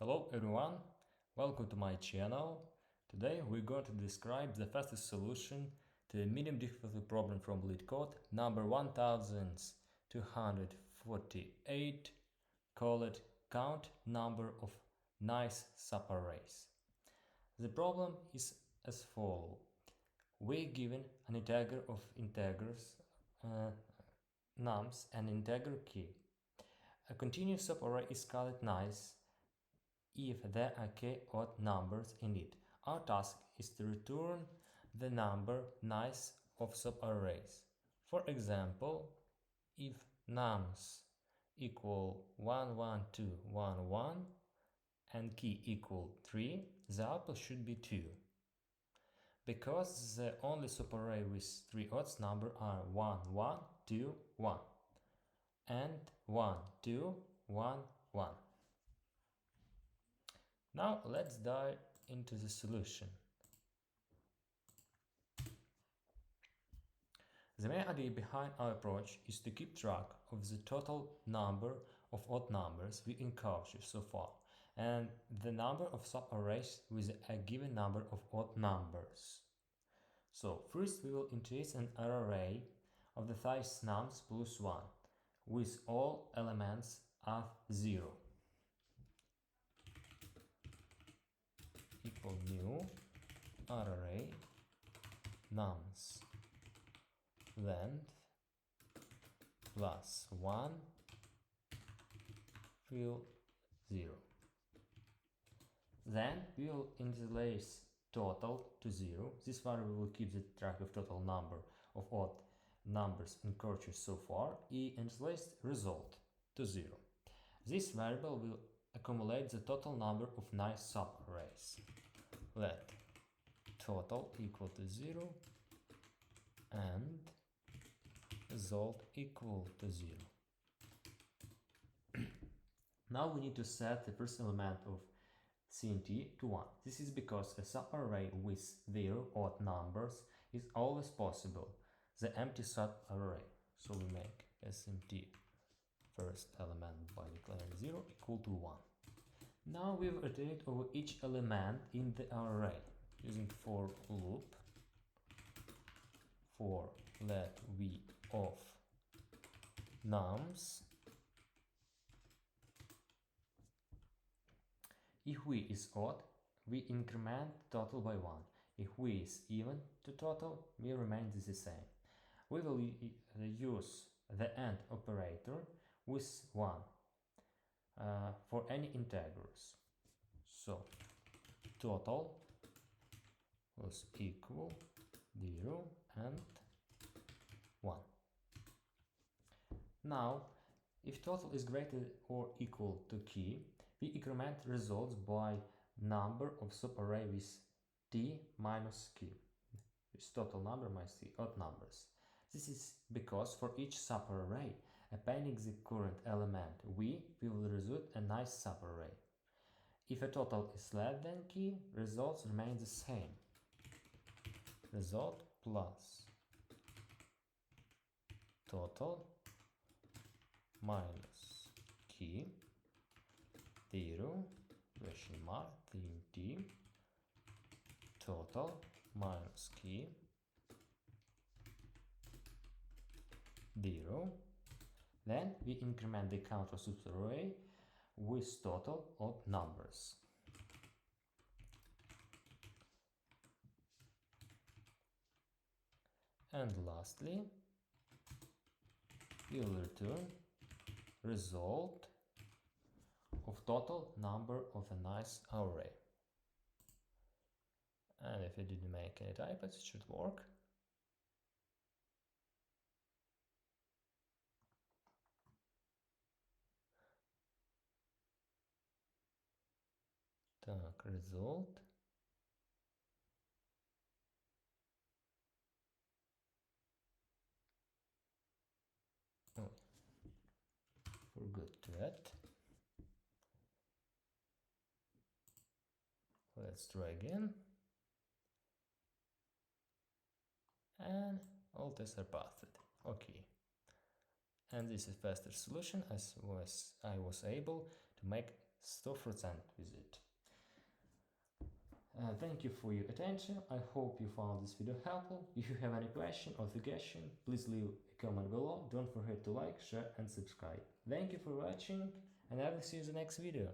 Hello everyone, welcome to my channel. Today we're going to describe the fastest solution to a medium difficulty problem from LeetCode number 1248, called count number of nice subarrays. The problem is as follows. We're given an integer of integers, nums, and integer key. A continuous subarray is called nice if there are k odd numbers in it. Our task is to return the number nice of subarrays. For example, if nums equal 11211 and key equal 3, the output should be 2. Because the only subarray with 3 odds number are 1, 1, 2, 1 and 1, 2, 1, 1. Now let's dive into the solution. The main idea behind our approach is to keep track of the total number of odd numbers we encountered so far and the number of subarrays with a given number of odd numbers. So first we will introduce an array of the size nums plus 1 with all elements of 0. Equal new array nums length plus 1 fill 0. Then we will initialize total to 0. This variable will keep the track of total number of odd numbers encountered so far. Initialize result to 0. This variable will accumulate the total number of nice subarrays. Let total equal to 0 and result equal to 0. Now we need to set the first element of CNT to 1. This is because a subarray with 0 odd numbers is always possible, the empty subarray. So we make SMT first element by declaring 0 equal to 1. Now we will iterate over each element in the array using for loop for let v of nums. If v is odd, we increment total by 1. If v is even to total, we remain the same. We will use the AND operator with 1 for any integers. So total was equal 0 and 1. Now, if total is greater or equal to key, we increment results by number of subarray with t minus key, with total number minus t odd numbers. This is because for each subarray, appending the current element v will result a nice subarray. If a total is less than key, results remain the same. Result plus total minus key 0 question mark t total minus key 0. Then we increment the count of subarray with total odd numbers. And lastly, we will return result of total number of a nice array. And if it didn't make any typos, it should work. Так, result. Oh, forgot that. Let's try again. And all tests are passed. Okay. And this is faster solution as I was able to make 100% with it. Thank you for your attention. I hope you found this video helpful. If you have any question or suggestion, please leave a comment below. Don't forget to like, share and subscribe. Thank you for watching, and I will see you in the next video.